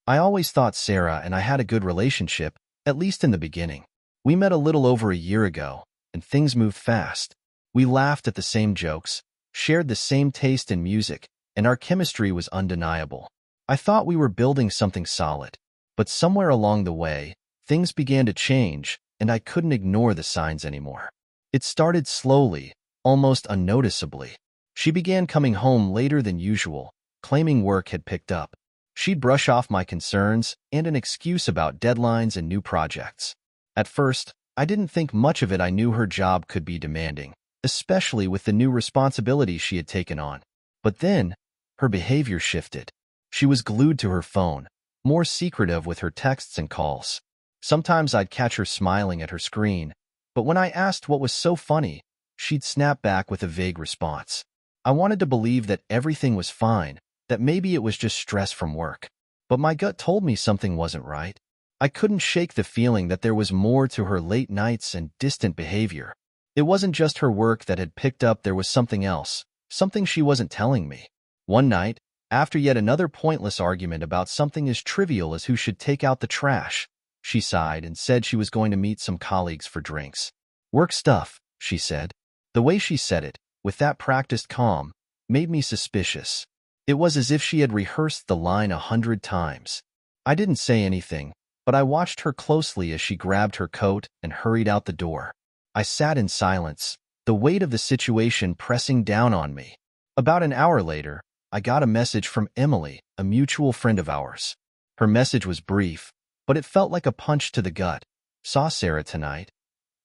I always thought Sarah and I had a good relationship, at least in the beginning. We met a little over a year ago, and things moved fast. We laughed at the same jokes, shared the same taste in music, and our chemistry was undeniable. I thought we were building something solid. But somewhere along the way, things began to change, and I couldn't ignore the signs anymore. It started slowly, almost unnoticeably. She began coming home later than usual, claiming work had picked up. She'd brush off my concerns and an excuse about deadlines and new projects. At first, I didn't think much of it. I knew her job could be demanding, especially with the new responsibilities she had taken on. But then, her behavior shifted. She was glued to her phone, more secretive with her texts and calls. Sometimes I'd catch her smiling at her screen, but when I asked what was so funny, she'd snap back with a vague response. I wanted to believe that everything was fine, that maybe it was just stress from work. But my gut told me something wasn't right. I couldn't shake the feeling that there was more to her late nights and distant behavior. It wasn't just her work that had picked up, there was something else, something she wasn't telling me. One night, after yet another pointless argument about something as trivial as who should take out the trash, she sighed and said she was going to meet some colleagues for drinks. Work stuff, she said. The way she said it, with that practiced calm, made me suspicious. It was as if she had rehearsed the line 100 times. I didn't say anything, but I watched her closely as she grabbed her coat and hurried out the door. I sat in silence, the weight of the situation pressing down on me. About an hour later, I got a message from Emily, a mutual friend of ours. Her message was brief, but it felt like a punch to the gut. Saw Sarah tonight,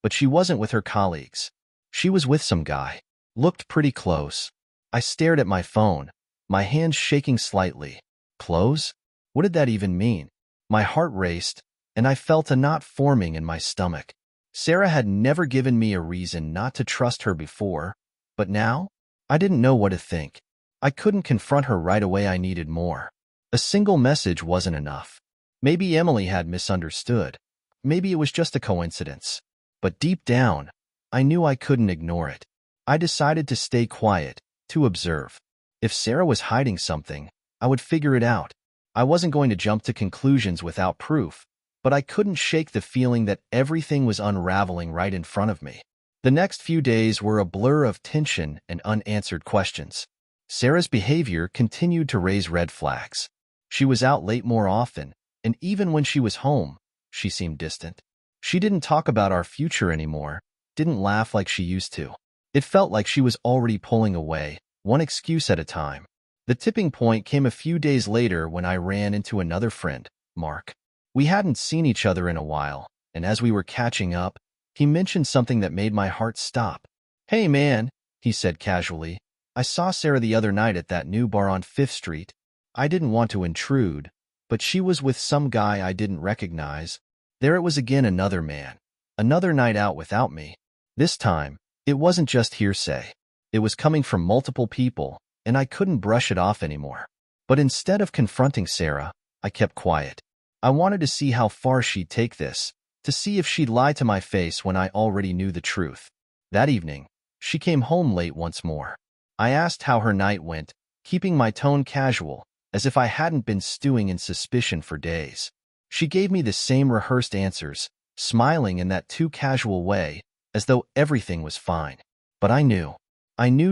but she wasn't with her colleagues. She was with some guy. Looked pretty close. I stared at my phone, my hands shaking slightly. Close? What did that even mean? My heart raced, and I felt a knot forming in my stomach. Sarah had never given me a reason not to trust her before, but now? I didn't know what to think. I couldn't confront her right away. I needed more. A single message wasn't enough. Maybe Emily had misunderstood. Maybe it was just a coincidence. But deep down, I knew I couldn't ignore it. I decided to stay quiet, to observe. If Sarah was hiding something, I would figure it out. I wasn't going to jump to conclusions without proof, but I couldn't shake the feeling that everything was unraveling right in front of me. The next few days were a blur of tension and unanswered questions. Sarah's behavior continued to raise red flags. She was out late more often, and even when she was home, she seemed distant. She didn't talk about our future anymore, didn't laugh like she used to. It felt like she was already pulling away, one excuse at a time. The tipping point came a few days later when I ran into another friend, Mark. We hadn't seen each other in a while, and as we were catching up, he mentioned something that made my heart stop. "Hey man," he said casually, "I saw Sarah the other night at that new bar on 5th Street. I didn't want to intrude, but she was with some guy I didn't recognize. There it was again, another man. Another night out without me. This time, it wasn't just hearsay. It was coming from multiple people, and I couldn't brush it off anymore. But instead of confronting Sarah, I kept quiet. I wanted to see how far she'd take this, to see if she'd lie to my face when I already knew the truth. That evening, she came home late once more. I asked how her night went, keeping my tone casual, as if I hadn't been stewing in suspicion for days. She gave me the same rehearsed answers, smiling in that too casual way, as though everything was fine. But I knew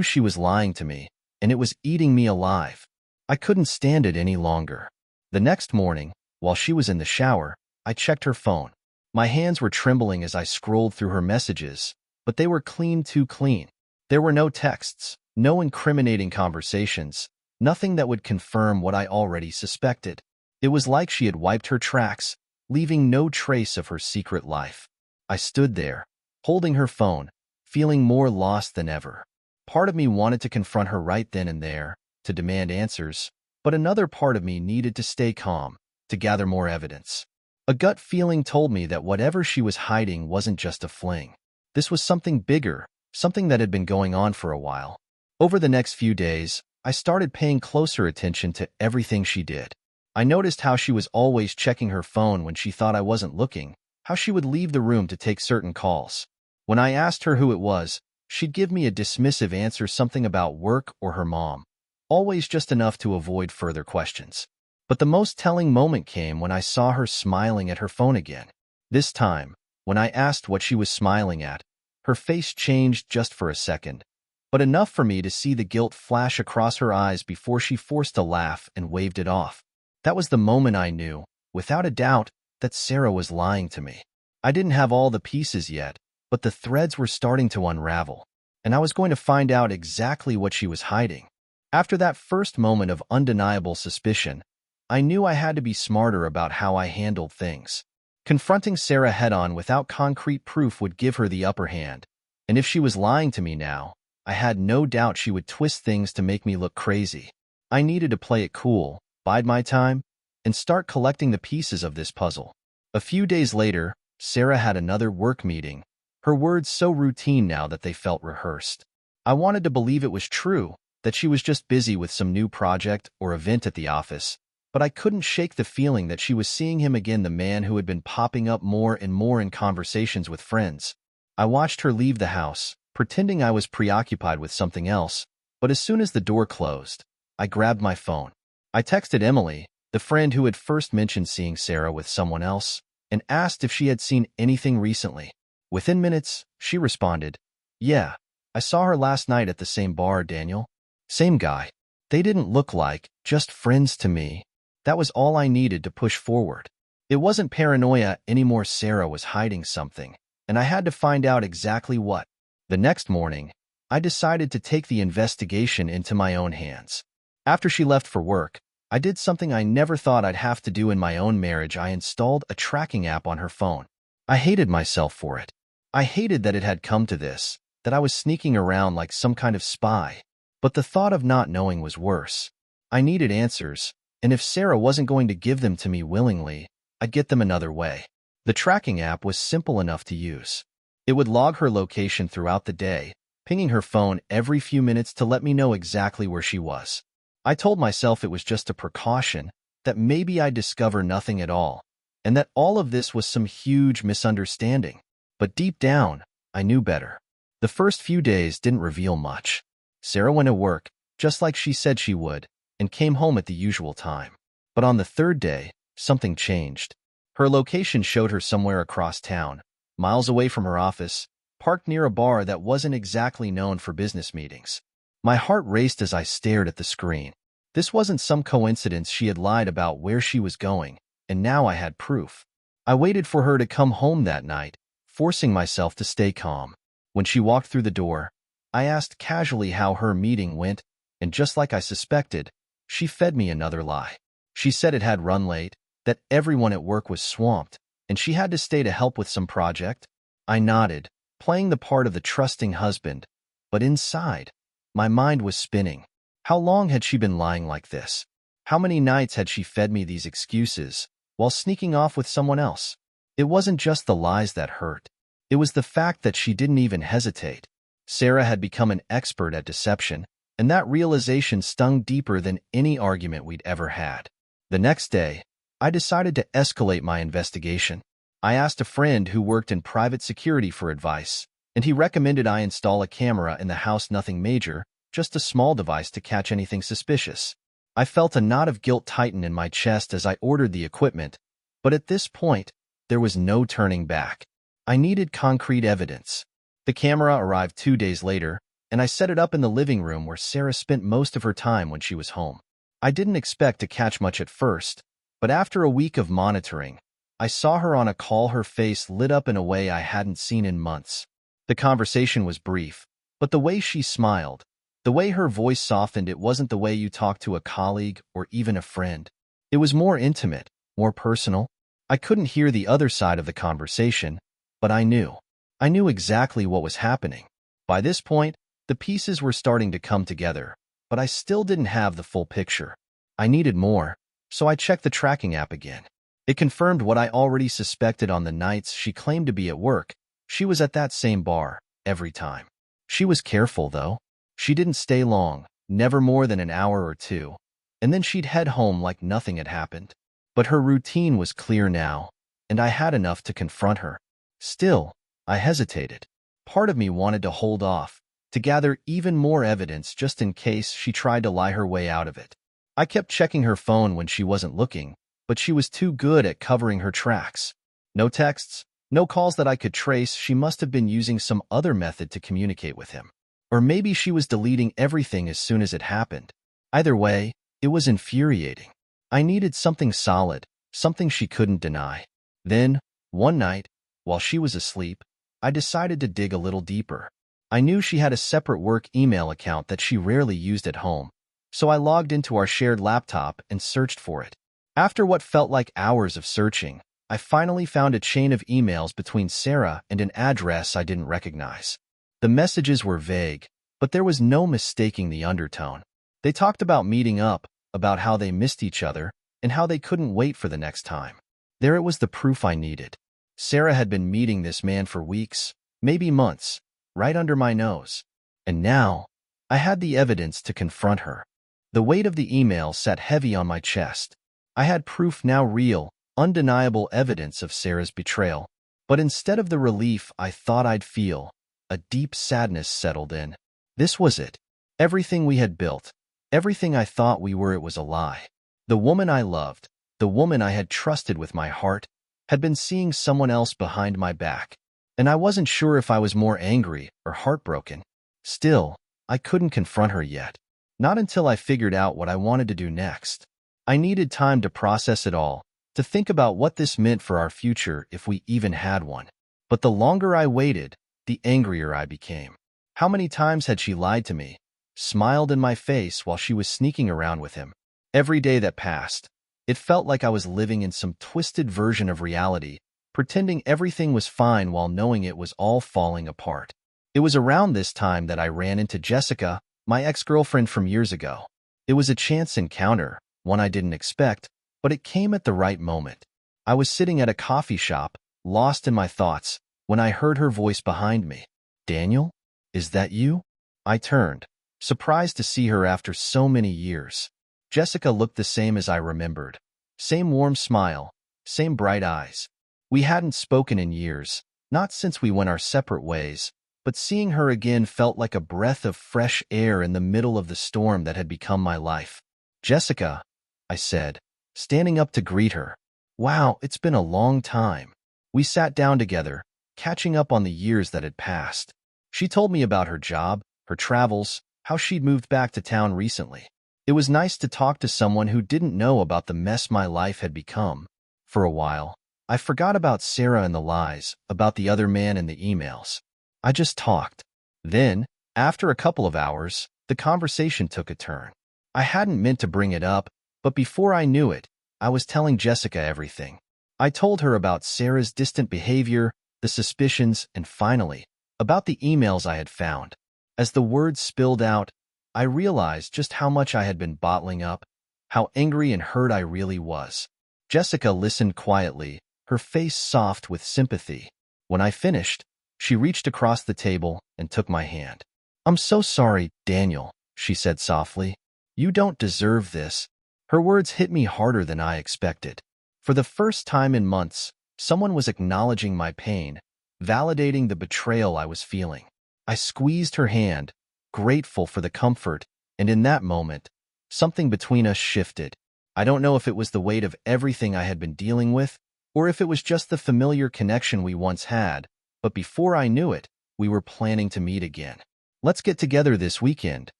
she was lying to me, and it was eating me alive. I couldn't stand it any longer. The next morning, while she was in the shower, I checked her phone. My hands were trembling as I scrolled through her messages, but they were clean, too clean. There were no texts, no incriminating conversations, nothing that would confirm what I already suspected. It was like she had wiped her tracks, leaving no trace of her secret life. I stood there, holding her phone, feeling more lost than ever. Part of me wanted to confront her right then and there, to demand answers, but another part of me needed to stay calm, to gather more evidence. A gut feeling told me that whatever she was hiding wasn't just a fling. This was something bigger, something that had been going on for a while. Over the next few days, I started paying closer attention to everything she did. I noticed how she was always checking her phone when she thought I wasn't looking, how she would leave the room to take certain calls. When I asked her who it was, she'd give me a dismissive answer, something about work or her mom, always just enough to avoid further questions. But the most telling moment came when I saw her smiling at her phone again. This time, when I asked what she was smiling at, her face changed just for a second, but enough for me to see the guilt flash across her eyes before she forced a laugh and waved it off. That was the moment I knew, without a doubt, that Sarah was lying to me. I didn't have all the pieces yet, but the threads were starting to unravel, and I was going to find out exactly what she was hiding. After that first moment of undeniable suspicion, I knew I had to be smarter about how I handled things. Confronting Sarah head-on without concrete proof would give her the upper hand, and if she was lying to me now, I had no doubt she would twist things to make me look crazy. I needed to play it cool, bide my time, and start collecting the pieces of this puzzle. A few days later, Sarah had another work meeting, her words so routine now that they felt rehearsed. I wanted to believe it was true, that she was just busy with some new project or event at the office, but I couldn't shake the feeling that she was seeing him again, the man who had been popping up more and more in conversations with friends. I watched her leave the house, pretending I was preoccupied with something else, but as soon as the door closed, I grabbed my phone. I texted Emily, the friend who had first mentioned seeing Sarah with someone else, and asked if she had seen anything recently. Within minutes, she responded, "Yeah, I saw her last night at the same bar, Daniel. Same guy. They didn't look like just friends to me." That was all I needed to push forward. It wasn't paranoia anymore. Sarah was hiding something, and I had to find out exactly what. The next morning, I decided to take the investigation into my own hands. After she left for work, I did something I never thought I'd have to do in my own marriage. I installed a tracking app on her phone. I hated myself for it. I hated that it had come to this, that I was sneaking around like some kind of spy. But the thought of not knowing was worse. I needed answers, and if Sarah wasn't going to give them to me willingly, I'd get them another way. The tracking app was simple enough to use. It would log her location throughout the day, pinging her phone every few minutes to let me know exactly where she was. I told myself it was just a precaution, that maybe I'd discover nothing at all, and that all of this was some huge misunderstanding. But deep down, I knew better. The first few days didn't reveal much. Sarah went to work, just like she said she would, and came home at the usual time. But on the third day, something changed. Her location showed her somewhere across town, miles away from her office, parked near a bar that wasn't exactly known for business meetings. My heart raced as I stared at the screen. This wasn't some coincidence. She had lied about where she was going, and now I had proof. I waited for her to come home that night, forcing myself to stay calm. When she walked through the door, I asked casually how her meeting went, and just like I suspected, she fed me another lie. She said it had run late, that everyone at work was swamped, and she had to stay to help with some project. I nodded, playing the part of the trusting husband, but inside, my mind was spinning. How long had she been lying like this? How many nights had she fed me these excuses, while sneaking off with someone else? It wasn't just the lies that hurt. It was the fact that she didn't even hesitate. Sarah had become an expert at deception, and that realization stung deeper than any argument we'd ever had. The next day, I decided to escalate my investigation. I asked a friend who worked in private security for advice, and he recommended I install a camera in the house. Nothing major, just a small device to catch anything suspicious. I felt a knot of guilt tighten in my chest as I ordered the equipment, but at this point, there was no turning back. I needed concrete evidence. The camera arrived 2 days later, and I set it up in the living room where Sarah spent most of her time when she was home. I didn't expect to catch much at first, but after a week of monitoring, I saw her on a call. Her face lit up in a way I hadn't seen in months. The conversation was brief, but the way she smiled, the way her voice softened, it wasn't the way you talk to a colleague or even a friend. It was more intimate, more personal. I couldn't hear the other side of the conversation, but I knew. I knew exactly what was happening. By this point, the pieces were starting to come together, but I still didn't have the full picture. I needed more, so I checked the tracking app again. It confirmed what I already suspected. On the nights she claimed to be at work, she was at that same bar, every time. She was careful, though. She didn't stay long, never more than an hour or two, and then she'd head home like nothing had happened. But her routine was clear now, and I had enough to confront her. Still, I hesitated. Part of me wanted to hold off, to gather even more evidence just in case she tried to lie her way out of it. I kept checking her phone when she wasn't looking, but she was too good at covering her tracks. No texts, no calls that I could trace. She must have been using some other method to communicate with him. Or maybe she was deleting everything as soon as it happened. Either way, it was infuriating. I needed something solid, something she couldn't deny. Then, one night, while she was asleep, I decided to dig a little deeper. I knew she had a separate work email account that she rarely used at home, so I logged into our shared laptop and searched for it. After what felt like hours of searching, I finally found a chain of emails between Sarah and an address I didn't recognize. The messages were vague, but there was no mistaking the undertone. They talked about meeting up, about how they missed each other, and how they couldn't wait for the next time. There it was, the proof I needed. Sarah had been meeting this man for weeks, maybe months, right under my nose. And now, I had the evidence to confront her. The weight of the email sat heavy on my chest. I had proof now, real, undeniable evidence of Sarah's betrayal. But instead of the relief I thought I'd feel, a deep sadness settled in. This was it. Everything we had built, everything I thought we were, it was a lie. The woman I loved, the woman I had trusted with my heart, had been seeing someone else behind my back. And I wasn't sure if I was more angry or heartbroken. Still, I couldn't confront her yet. Not until I figured out what I wanted to do next. I needed time to process it all, to think about what this meant for our future if we even had one. But the longer I waited, the angrier I became. How many times had she lied to me, smiled in my face while she was sneaking around with him? Every day that passed, it felt like I was living in some twisted version of reality, pretending everything was fine while knowing it was all falling apart. It was around this time that I ran into Jessica, my ex-girlfriend from years ago. It was a chance encounter, one I didn't expect, but it came at the right moment. I was sitting at a coffee shop, lost in my thoughts, when I heard her voice behind me. "Daniel? Is that you?" I turned, surprised to see her after so many years. Jessica looked the same as I remembered. Same warm smile, same bright eyes. We hadn't spoken in years, not since we went our separate ways, but seeing her again felt like a breath of fresh air in the middle of the storm that had become my life. "Jessica," I said, standing up to greet her. "Wow, it's been a long time." We sat down together, catching up on the years that had passed. She told me about her job, her travels, how she'd moved back to town recently. It was nice to talk to someone who didn't know about the mess my life had become. For a while, I forgot about Sarah and the lies, about the other man and the emails. I just talked. Then, after a couple of hours, the conversation took a turn. I hadn't meant to bring it up, but before I knew it, I was telling Jessica everything. I told her about Sarah's distant behavior, the suspicions, and finally, about the emails I had found. As the words spilled out, I realized just how much I had been bottling up, how angry and hurt I really was. Jessica listened quietly, her face soft with sympathy. When I finished, she reached across the table and took my hand. "I'm so sorry, Daniel," she said softly. "You don't deserve this." Her words hit me harder than I expected. For the first time in months, someone was acknowledging my pain, validating the betrayal I was feeling. I squeezed her hand, grateful for the comfort, and in that moment, something between us shifted. I don't know if it was the weight of everything I had been dealing with, or if it was just the familiar connection we once had, but before I knew it, we were planning to meet again. "Let's get together this weekend,"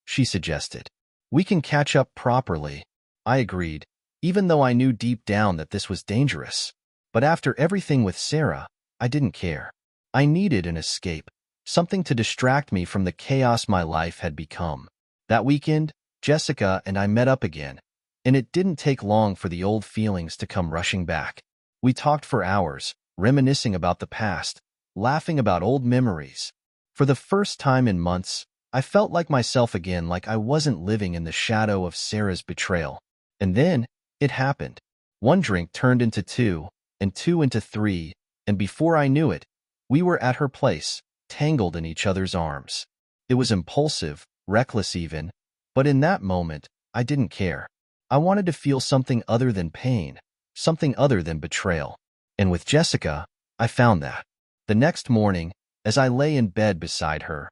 she suggested. "We can catch up properly." I agreed, even though I knew deep down that this was dangerous. But after everything with Sarah, I didn't care. I needed an escape, something to distract me from the chaos my life had become. That weekend, Jessica and I met up again, and it didn't take long for the old feelings to come rushing back. We talked for hours, reminiscing about the past, laughing about old memories. For the first time in months, I felt like myself again, like I wasn't living in the shadow of Sarah's betrayal. And then, it happened. One drink turned into two, and two into three, and before I knew it, we were at her place, tangled in each other's arms. It was impulsive, reckless even, but in that moment, I didn't care. I wanted to feel something other than pain, something other than betrayal. And with Jessica, I found that. The next morning, as I lay in bed beside her,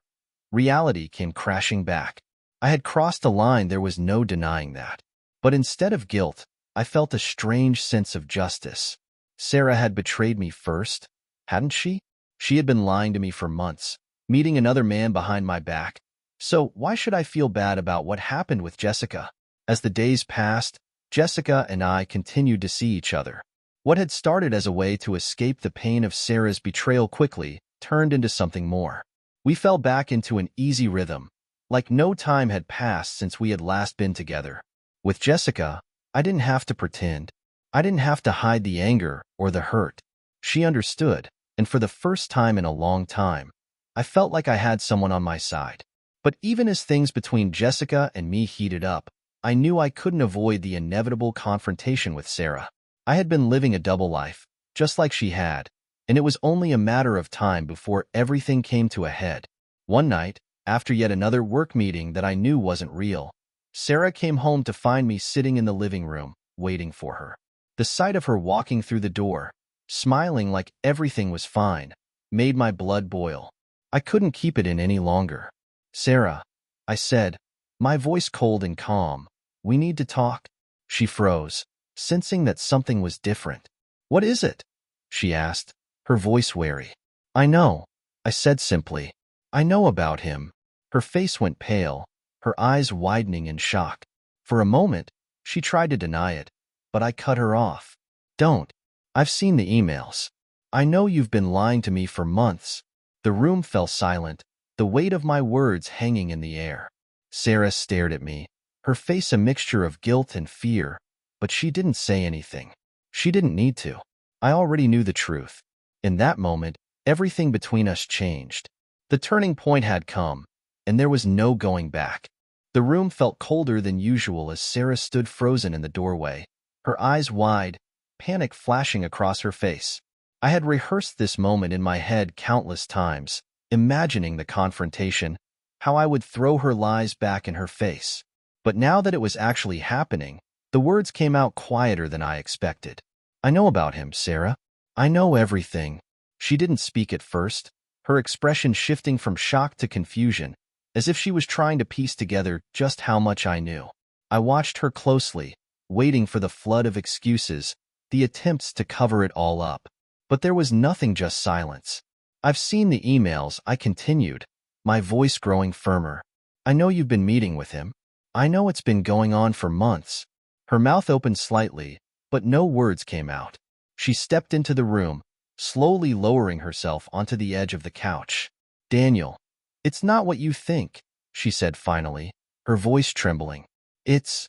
reality came crashing back. I had crossed a line, there was no denying that. But instead of guilt, I felt a strange sense of justice. Sarah had betrayed me first, hadn't she? She had been lying to me for months, meeting another man behind my back. So why should I feel bad about what happened with Jessica? As the days passed, Jessica and I continued to see each other. What had started as a way to escape the pain of Sarah's betrayal quickly turned into something more. We fell back into an easy rhythm, like no time had passed since we had last been together. With Jessica, I didn't have to pretend. I didn't have to hide the anger or the hurt. She understood, and for the first time in a long time, I felt like I had someone on my side. But even as things between Jessica and me heated up, I knew I couldn't avoid the inevitable confrontation with Sarah. I had been living a double life, just like she had, and it was only a matter of time before everything came to a head. One night, after yet another work meeting that I knew wasn't real, Sarah came home to find me sitting in the living room, waiting for her. The sight of her walking through the door, smiling like everything was fine, made my blood boil. I couldn't keep it in any longer. "Sarah," I said, my voice cold and calm, "we need to talk." She froze, sensing that something was different. "What is it?" she asked, her voice wary. "I know," I said simply. "I know about him." Her face went pale, her eyes widening in shock. For a moment, she tried to deny it, but I cut her off. "Don't. I've seen the emails. I know you've been lying to me for months." The room fell silent, the weight of my words hanging in the air. Sarah stared at me, her face a mixture of guilt and fear, but she didn't say anything. She didn't need to. I already knew the truth. In that moment, everything between us changed. The turning point had come, and there was no going back. The room felt colder than usual as Sarah stood frozen in the doorway, her eyes wide, panic flashing across her face. I had rehearsed this moment in my head countless times, imagining the confrontation, how I would throw her lies back in her face. But now that it was actually happening, the words came out quieter than I expected. "I know about him, Sarah. I know everything." She didn't speak at first, her expression shifting from shock to confusion, as if she was trying to piece together just how much I knew. I watched her closely, waiting for the flood of excuses, the attempts to cover it all up. But there was nothing, just silence. "I've seen the emails," I continued, my voice growing firmer. "I know you've been meeting with him. I know it's been going on for months." Her mouth opened slightly, but no words came out. She stepped into the room, slowly lowering herself onto the edge of the couch. "Daniel, it's not what you think," she said finally, her voice trembling. It's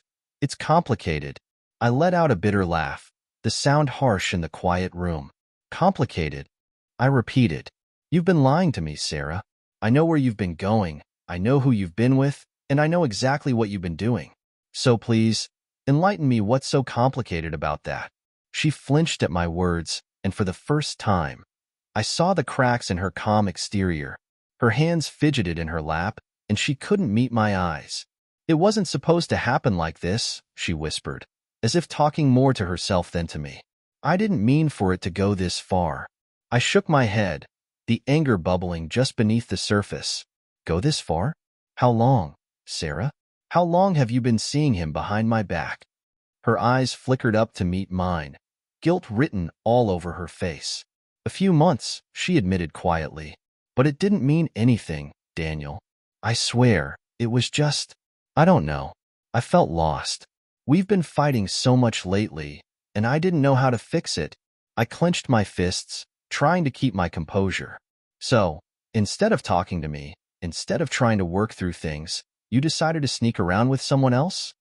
complicated." I let out a bitter laugh, the sound harsh in the quiet room. "Complicated?" I repeated. "You've been lying to me, Sarah. I know where you've been going, I know who you've been with, and I know exactly what you've been doing. So please, enlighten me. What's so complicated about that?" She flinched at my words, and for the first time, I saw the cracks in her calm exterior. Her hands fidgeted in her lap, and she couldn't meet my eyes. "It wasn't supposed to happen like this," she whispered, as if talking more to herself than to me. "I didn't mean for it to go this far." I shook my head, the anger bubbling just beneath the surface. "Go this far? How long, Sarah? How long have you been seeing him behind my back?" Her eyes flickered up to meet mine, guilt written all over her face. "A few months," she admitted quietly. "But it didn't mean anything, Daniel. I swear, it was just, I don't know. I felt lost. We've been fighting so much lately, and I didn't know how to fix it." I clenched my fists, trying to keep my composure. "So, instead of talking to me, instead of trying to work through things, you decided to sneak around with someone else?"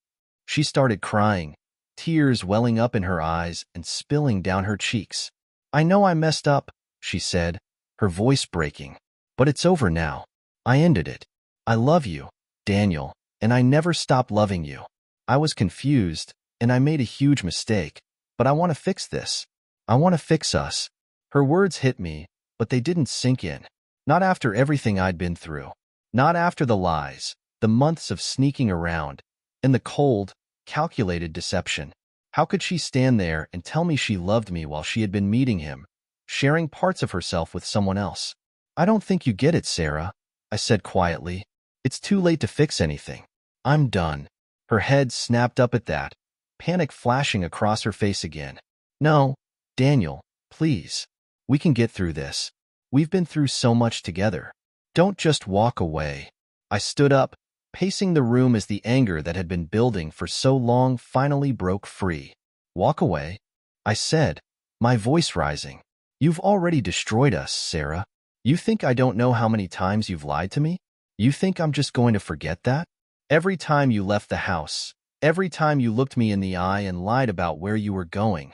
She started crying, tears welling up in her eyes and spilling down her cheeks. "I know I messed up," she said, her voice breaking. "But it's over now. I ended it. I love you, Daniel, and I never stopped loving you. I was confused, and I made a huge mistake, but I want to fix this. I want to fix us." Her words hit me, but they didn't sink in. Not after everything I'd been through. Not after the lies, the months of sneaking around, and the cold, calculated deception. How could she stand there and tell me she loved me while she had been meeting him, sharing parts of herself with someone else? "I don't think you get it, Sarah," I said quietly. "It's too late to fix anything. I'm done." Her head snapped up at that, panic flashing across her face again. No, Daniel, please. We can get through this. We've been through so much together. Don't just walk away. I stood up, pacing the room as the anger that had been building for so long finally broke free. Walk away? I said, my voice rising. You've already destroyed us, Sarah. You think I don't know how many times you've lied to me? You think I'm just going to forget that? Every time you left the house, every time you looked me in the eye and lied about where you were going,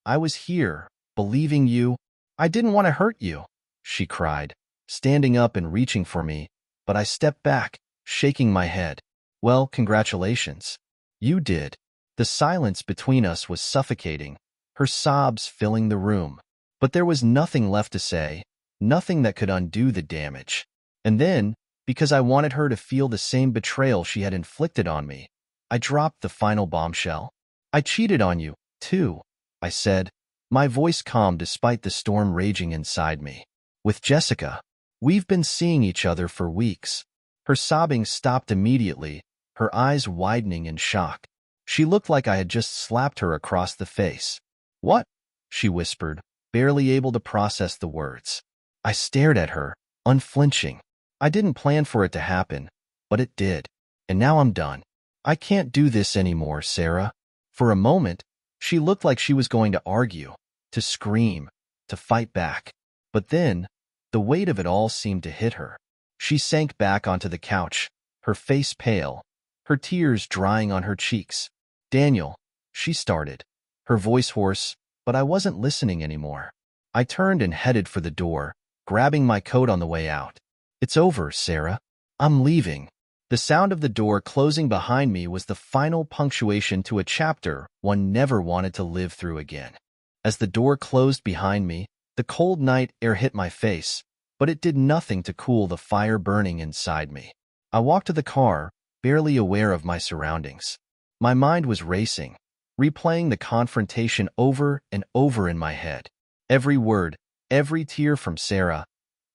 I was here, believing you. I didn't want to hurt you, she cried, standing up and reaching for me, but I stepped back, shaking my head. Well, congratulations. You did. The silence between us was suffocating, her sobs filling the room. But there was nothing left to say, nothing that could undo the damage. And then, because I wanted her to feel the same betrayal she had inflicted on me, I dropped the final bombshell. I cheated on you, too, I said, my voice calm despite the storm raging inside me. With Jessica. We've been seeing each other for weeks. Her sobbing stopped immediately, her eyes widening in shock. She looked like I had just slapped her across the face. What? She whispered, barely able to process the words. I stared at her, unflinching. I didn't plan for it to happen, but it did. And now I'm done. I can't do this anymore, Sarah. For a moment, she looked like she was going to argue, to scream, to fight back. But then, the weight of it all seemed to hit her. She sank back onto the couch, her face pale, her tears drying on her cheeks. Daniel, she started, her voice hoarse, but I wasn't listening anymore. I turned and headed for the door, grabbing my coat on the way out. It's over, Sarah. I'm leaving. The sound of the door closing behind me was the final punctuation to a chapter one never wanted to live through again. As the door closed behind me, the cold night air hit my face, but it did nothing to cool the fire burning inside me. I walked to the car, barely aware of my surroundings. My mind was racing, replaying the confrontation over and over in my head. Every word, every tear from Sarah,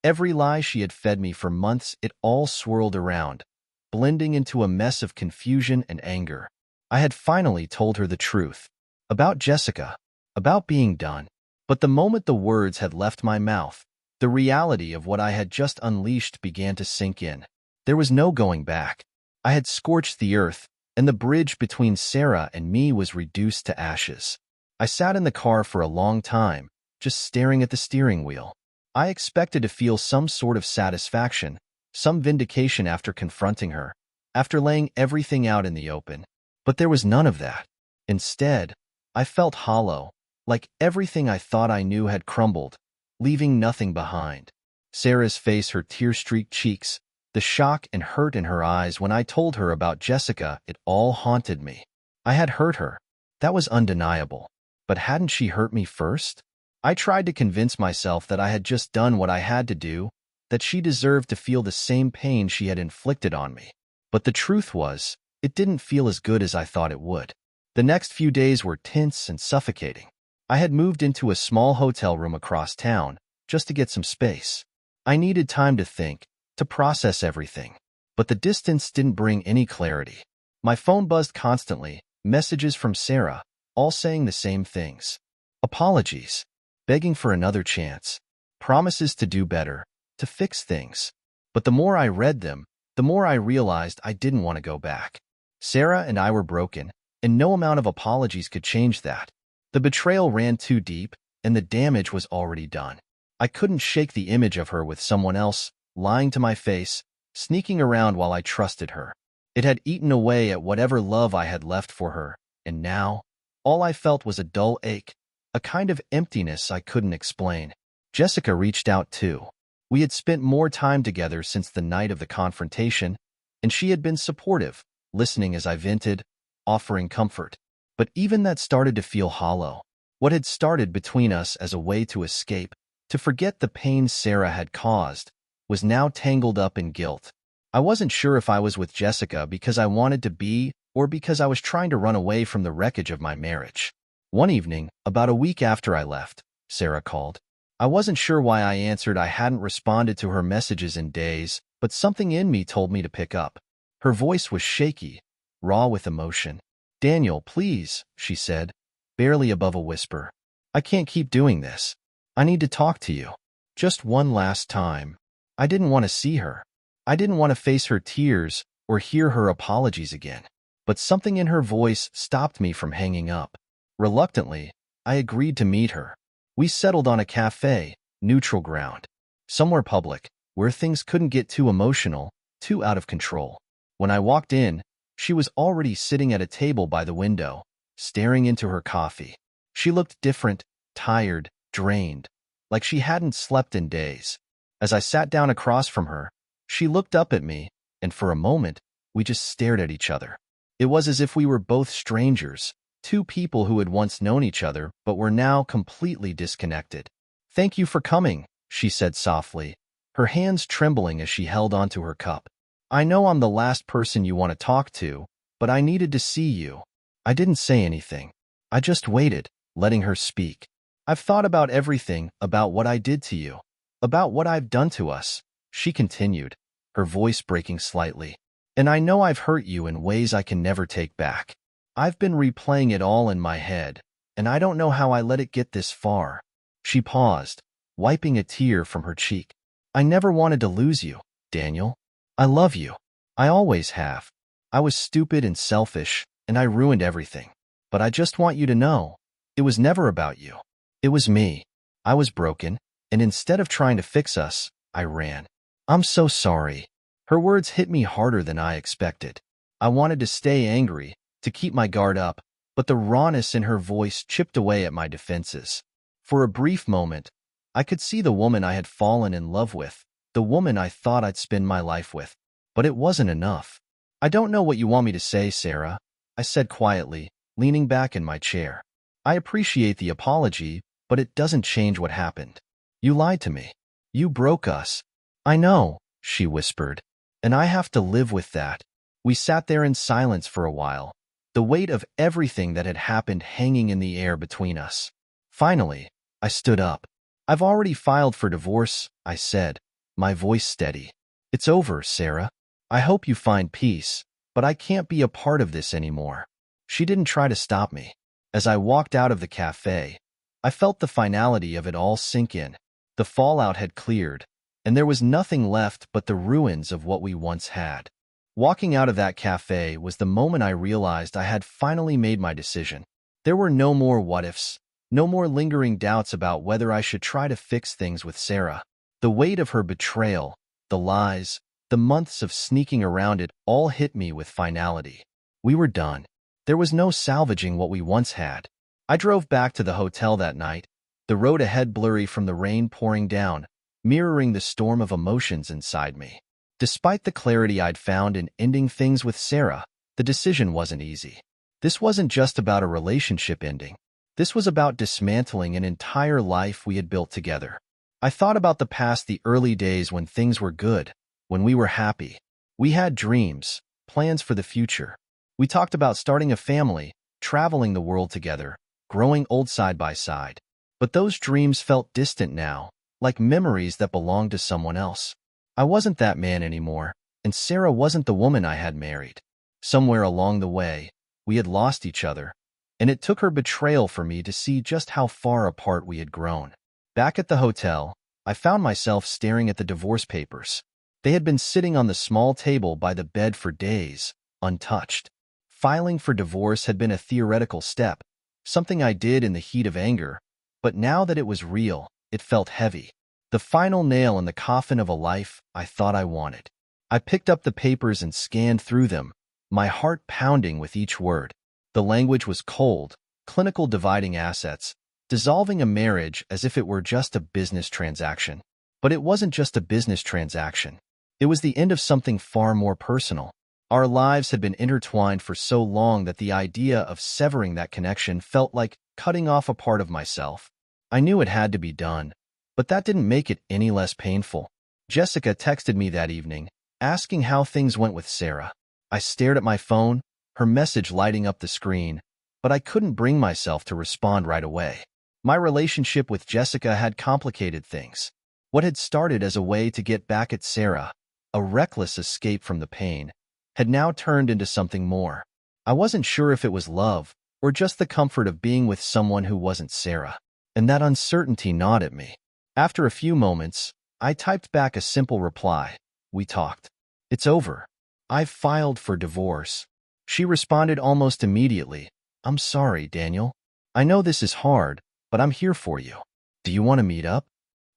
every lie she had fed me for months, it all swirled around, blending into a mess of confusion and anger. I had finally told her the truth. About Jessica, about being done. But the moment the words had left my mouth, the reality of what I had just unleashed began to sink in. There was no going back. I had scorched the earth, and the bridge between Sarah and me was reduced to ashes. I sat in the car for a long time, just staring at the steering wheel. I expected to feel some sort of satisfaction, some vindication after confronting her, after laying everything out in the open. But there was none of that. Instead, I felt hollow, like everything I thought I knew had crumbled, leaving nothing behind. Sarah's face, her tear-streaked cheeks, the shock and hurt in her eyes when I told her about Jessica, it all haunted me. I had hurt her. That was undeniable. But hadn't she hurt me first? I tried to convince myself that I had just done what I had to do, that she deserved to feel the same pain she had inflicted on me. But the truth was, it didn't feel as good as I thought it would. The next few days were tense and suffocating. I had moved into a small hotel room across town, just to get some space. I needed time to think, to process everything. But the distance didn't bring any clarity. My phone buzzed constantly, messages from Sarah, all saying the same things. Apologies, begging for another chance, promises to do better, to fix things. But the more I read them, the more I realized I didn't want to go back. Sarah and I were broken, and no amount of apologies could change that. The betrayal ran too deep, and the damage was already done. I couldn't shake the image of her with someone else, lying to my face, sneaking around while I trusted her. It had eaten away at whatever love I had left for her, and now, all I felt was a dull ache, a kind of emptiness I couldn't explain. Jessica reached out too. We had spent more time together since the night of the confrontation, and she had been supportive, listening as I vented, offering comfort. But even that started to feel hollow. What had started between us as a way to escape, to forget the pain Sarah had caused, was now tangled up in guilt. I wasn't sure if I was with Jessica because I wanted to be, or because I was trying to run away from the wreckage of my marriage. One evening, about a week after I left, Sarah called. I wasn't sure why I answered. I hadn't responded to her messages in days, but something in me told me to pick up. Her voice was shaky, raw with emotion. Daniel, please, she said, barely above a whisper. I can't keep doing this. I need to talk to you. Just one last time. I didn't want to see her. I didn't want to face her tears or hear her apologies again. But something in her voice stopped me from hanging up. Reluctantly, I agreed to meet her. We settled on a cafe, neutral ground. Somewhere public, where things couldn't get too emotional, too out of control. When I walked in, she was already sitting at a table by the window, staring into her coffee. She looked different, tired, drained, like she hadn't slept in days. As I sat down across from her, she looked up at me, and for a moment, we just stared at each other. It was as if we were both strangers, two people who had once known each other but were now completely disconnected. "Thank you for coming," she said softly, her hands trembling as she held onto her cup. "I know I'm the last person you want to talk to, but I needed to see you." I didn't say anything. I just waited, letting her speak. "I've thought about everything, about what I did to you, about what I've done to us," she continued, her voice breaking slightly. "And I know I've hurt you in ways I can never take back. I've been replaying it all in my head, and I don't know how I let it get this far." She paused, wiping a tear from her cheek. "I never wanted to lose you, Daniel. I love you. I always have. I was stupid and selfish, and I ruined everything. But I just want you to know, it was never about you. It was me. I was broken, and instead of trying to fix us, I ran. I'm so sorry." Her words hit me harder than I expected. I wanted to stay angry, to keep my guard up, but the rawness in her voice chipped away at my defenses. For a brief moment, I could see the woman I had fallen in love with, the woman I thought I'd spend my life with. But it wasn't enough. "I don't know what you want me to say, Sarah," I said quietly, leaning back in my chair. "I appreciate the apology, but it doesn't change what happened. You lied to me. You broke us." "I know," she whispered, "and I have to live with that." We sat there in silence for a while, the weight of everything that had happened hanging in the air between us. Finally, I stood up. "I've already filed for divorce," I said, my voice steady. "It's over, Sarah. I hope you find peace, but I can't be a part of this anymore." She didn't try to stop me. As I walked out of the cafe, I felt the finality of it all sink in. The fallout had cleared, and there was nothing left but the ruins of what we once had. Walking out of that cafe was the moment I realized I had finally made my decision. There were no more what-ifs, no more lingering doubts about whether I should try to fix things with Sarah. The weight of her betrayal, the lies, the months of sneaking around it all hit me with finality. We were done. There was no salvaging what we once had. I drove back to the hotel that night, the road ahead blurry from the rain pouring down, mirroring the storm of emotions inside me. Despite the clarity I'd found in ending things with Sarah, the decision wasn't easy. This wasn't just about a relationship ending. This was about dismantling an entire life we had built together. I thought about the past, the early days when things were good, when we were happy. We had dreams, plans for the future. We talked about starting a family, traveling the world together, growing old side by side. But those dreams felt distant now, like memories that belonged to someone else. I wasn't that man anymore, and Sarah wasn't the woman I had married. Somewhere along the way, we had lost each other, and it took her betrayal for me to see just how far apart we had grown. Back at the hotel, I found myself staring at the divorce papers. They had been sitting on the small table by the bed for days, untouched. Filing for divorce had been a theoretical step, something I did in the heat of anger, but now that it was real, it felt heavy. The final nail in the coffin of a life I thought I wanted. I picked up the papers and scanned through them, my heart pounding with each word. The language was cold, clinical, dividing assets, dissolving a marriage as if it were just a business transaction. But it wasn't just a business transaction. It was the end of something far more personal. Our lives had been intertwined for so long that the idea of severing that connection felt like cutting off a part of myself. I knew it had to be done, but that didn't make it any less painful. Jessica texted me that evening, asking how things went with Sarah. I stared at my phone, her message lighting up the screen, but I couldn't bring myself to respond right away. My relationship with Jessica had complicated things. What had started as a way to get back at Sarah, a reckless escape from the pain, had now turned into something more. I wasn't sure if it was love or just the comfort of being with someone who wasn't Sarah, and that uncertainty gnawed at me. After a few moments, I typed back a simple reply. We talked. It's over. I've filed for divorce. She responded almost immediately. I'm sorry, Daniel. I know this is hard, but I'm here for you. Do you want to meet up?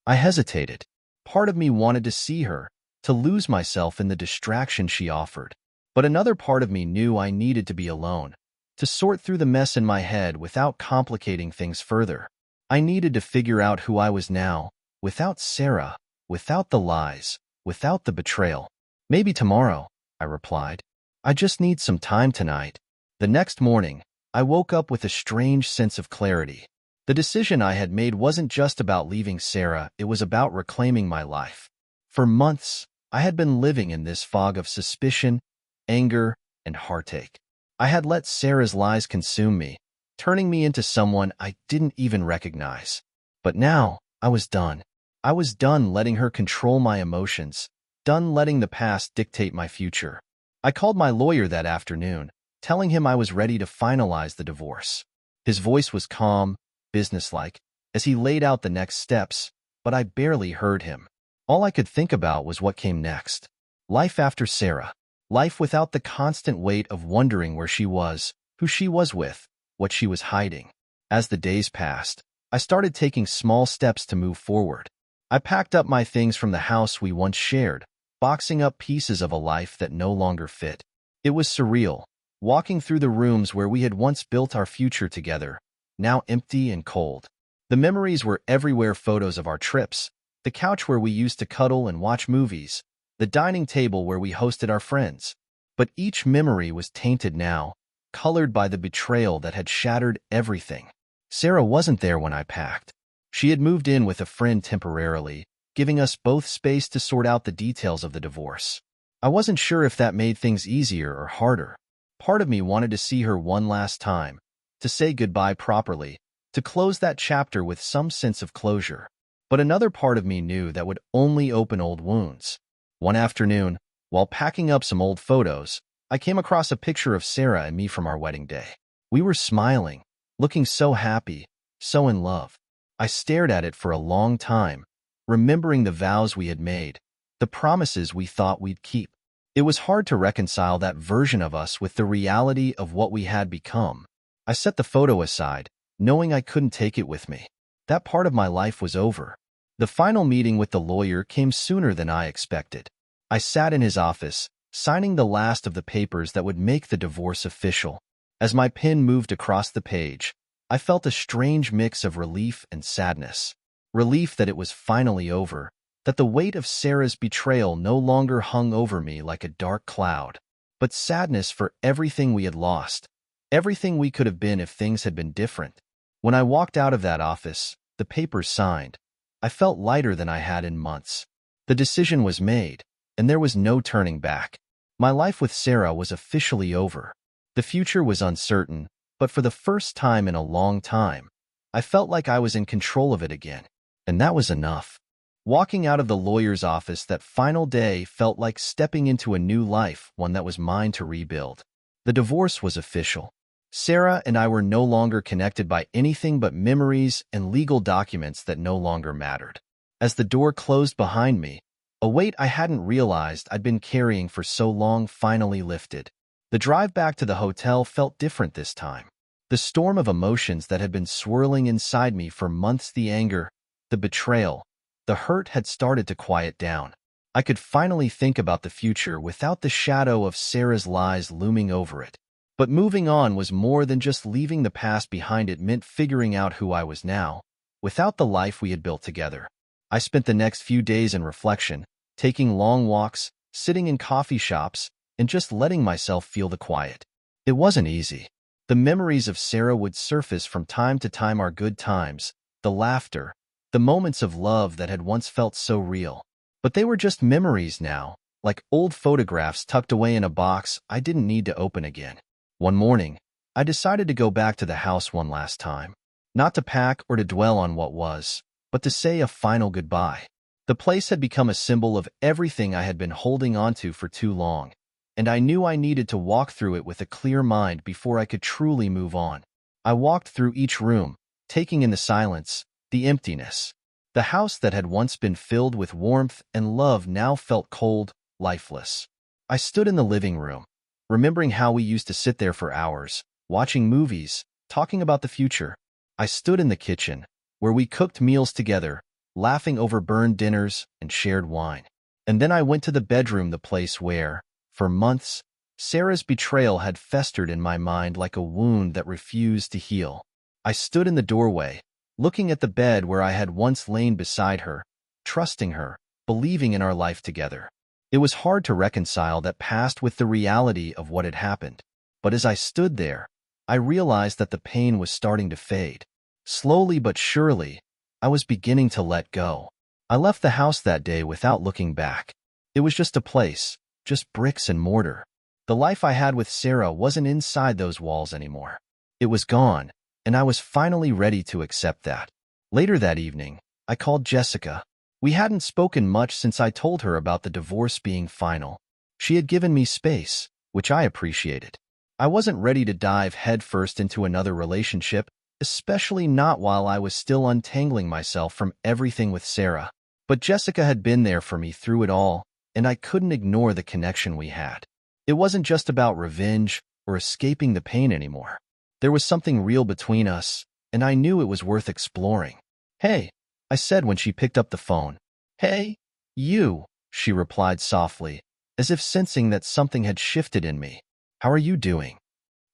I hesitated. Part of me wanted to see her, to lose myself in the distraction she offered. But another part of me knew I needed to be alone, to sort through the mess in my head without complicating things further. I needed to figure out who I was now, without Sarah, without the lies, without the betrayal. Maybe tomorrow, I replied. I just need some time tonight. The next morning, I woke up with a strange sense of clarity. The decision I had made wasn't just about leaving Sarah, it was about reclaiming my life. For months, I had been living in this fog of suspicion, anger, and heartache. I had let Sarah's lies consume me, turning me into someone I didn't even recognize. But now, I was done. I was done letting her control my emotions, done letting the past dictate my future. I called my lawyer that afternoon, telling him I was ready to finalize the divorce. His voice was calm, businesslike, as he laid out the next steps, but I barely heard him. All I could think about was what came next. Life after Sarah. Life without the constant weight of wondering where she was, who she was with, what she was hiding. As the days passed, I started taking small steps to move forward. I packed up my things from the house we once shared, boxing up pieces of a life that no longer fit. It was surreal, walking through the rooms where we had once built our future together, now empty and cold. The memories were everywhere: photos of our trips, the couch where we used to cuddle and watch movies, the dining table where we hosted our friends. But each memory was tainted now, colored by the betrayal that had shattered everything. Sarah wasn't there when I packed. She had moved in with a friend temporarily, giving us both space to sort out the details of the divorce. I wasn't sure if that made things easier or harder. Part of me wanted to see her one last time, to say goodbye properly, to close that chapter with some sense of closure. But another part of me knew that would only open old wounds. One afternoon, while packing up some old photos, I came across a picture of Sarah and me from our wedding day. We were smiling, looking so happy, so in love. I stared at it for a long time, remembering the vows we had made, the promises we thought we'd keep. It was hard to reconcile that version of us with the reality of what we had become. I set the photo aside, knowing I couldn't take it with me. That part of my life was over. The final meeting with the lawyer came sooner than I expected. I sat in his office, signing the last of the papers that would make the divorce official. As my pen moved across the page, I felt a strange mix of relief and sadness. Relief that it was finally over, that the weight of Sarah's betrayal no longer hung over me like a dark cloud. But sadness for everything we had lost, everything we could have been if things had been different. When I walked out of that office, the papers signed, I felt lighter than I had in months. The decision was made, and there was no turning back. My life with Sarah was officially over. The future was uncertain, but for the first time in a long time, I felt like I was in control of it again. And that was enough. Walking out of the lawyer's office that final day felt like stepping into a new life, one that was mine to rebuild. The divorce was official. Sarah and I were no longer connected by anything but memories and legal documents that no longer mattered. As the door closed behind me, a weight I hadn't realized I'd been carrying for so long finally lifted. The drive back to the hotel felt different this time. The storm of emotions that had been swirling inside me for months, the anger, the betrayal, the hurt, had started to quiet down. I could finally think about the future without the shadow of Sarah's lies looming over it. But moving on was more than just leaving the past behind. It meant figuring out who I was now, without the life we had built together. I spent the next few days in reflection, taking long walks, sitting in coffee shops, and just letting myself feel the quiet. It wasn't easy. The memories of Sarah would surface from time to time, our good times, the laughter, the moments of love that had once felt so real. But they were just memories now, like old photographs tucked away in a box I didn't need to open again. One morning, I decided to go back to the house one last time. Not to pack or to dwell on what was, but to say a final goodbye. The place had become a symbol of everything I had been holding onto for too long, and I knew I needed to walk through it with a clear mind before I could truly move on. I walked through each room, taking in the silence, the emptiness. The house that had once been filled with warmth and love now felt cold, lifeless. I stood in the living room, remembering how we used to sit there for hours, watching movies, talking about the future. I stood in the kitchen, where we cooked meals together, laughing over burned dinners and shared wine. And then I went to the bedroom, the place where, for months, Sarah's betrayal had festered in my mind like a wound that refused to heal. I stood in the doorway, looking at the bed where I had once lain beside her, trusting her, believing in our life together. It was hard to reconcile that past with the reality of what had happened. But as I stood there, I realized that the pain was starting to fade. Slowly but surely, I was beginning to let go. I left the house that day without looking back. It was just a place, just bricks and mortar. The life I had with Sarah wasn't inside those walls anymore. It was gone, and I was finally ready to accept that. Later that evening, I called Jessica. We hadn't spoken much since I told her about the divorce being final. She had given me space, which I appreciated. I wasn't ready to dive headfirst into another relationship, especially not while I was still untangling myself from everything with Sarah. But Jessica had been there for me through it all, and I couldn't ignore the connection we had. It wasn't just about revenge or escaping the pain anymore. There was something real between us, and I knew it was worth exploring. "Hey," I said when she picked up the phone. "Hey, you," she replied softly, as if sensing that something had shifted in me. "How are you doing?"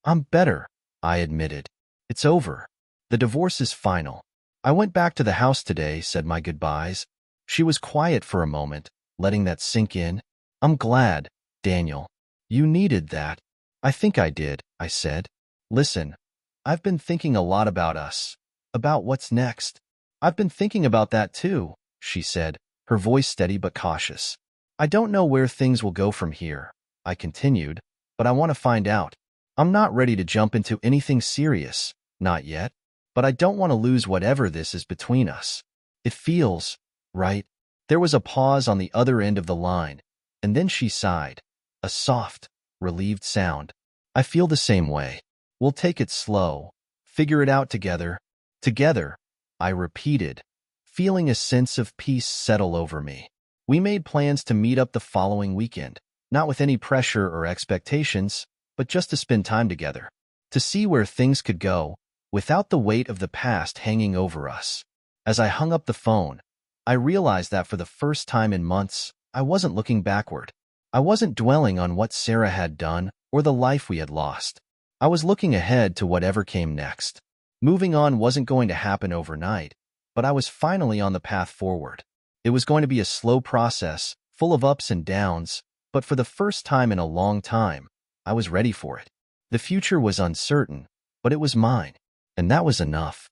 "I'm better," I admitted. "It's over. The divorce is final. I went back to the house today, said my goodbyes." She was quiet for a moment, letting that sink in. "I'm glad, Daniel. You needed that." "I think I did," I said. "Listen, I've been thinking a lot about us, about what's next." "I've been thinking about that too," she said, her voice steady but cautious. "I don't know where things will go from here," I continued, "but I want to find out. I'm not ready to jump into anything serious, not yet, but I don't want to lose whatever this is between us. It feels right." There was a pause on the other end of the line, and then she sighed, a soft, relieved sound. "I feel the same way. We'll take it slow, figure it out together." "Together," I repeated, feeling a sense of peace settle over me. We made plans to meet up the following weekend, not with any pressure or expectations, but just to spend time together, to see where things could go, without the weight of the past hanging over us. As I hung up the phone, I realized that for the first time in months, I wasn't looking backward. I wasn't dwelling on what Sarah had done or the life we had lost. I was looking ahead to whatever came next. Moving on wasn't going to happen overnight, but I was finally on the path forward. It was going to be a slow process, full of ups and downs, but for the first time in a long time, I was ready for it. The future was uncertain, but it was mine, and that was enough.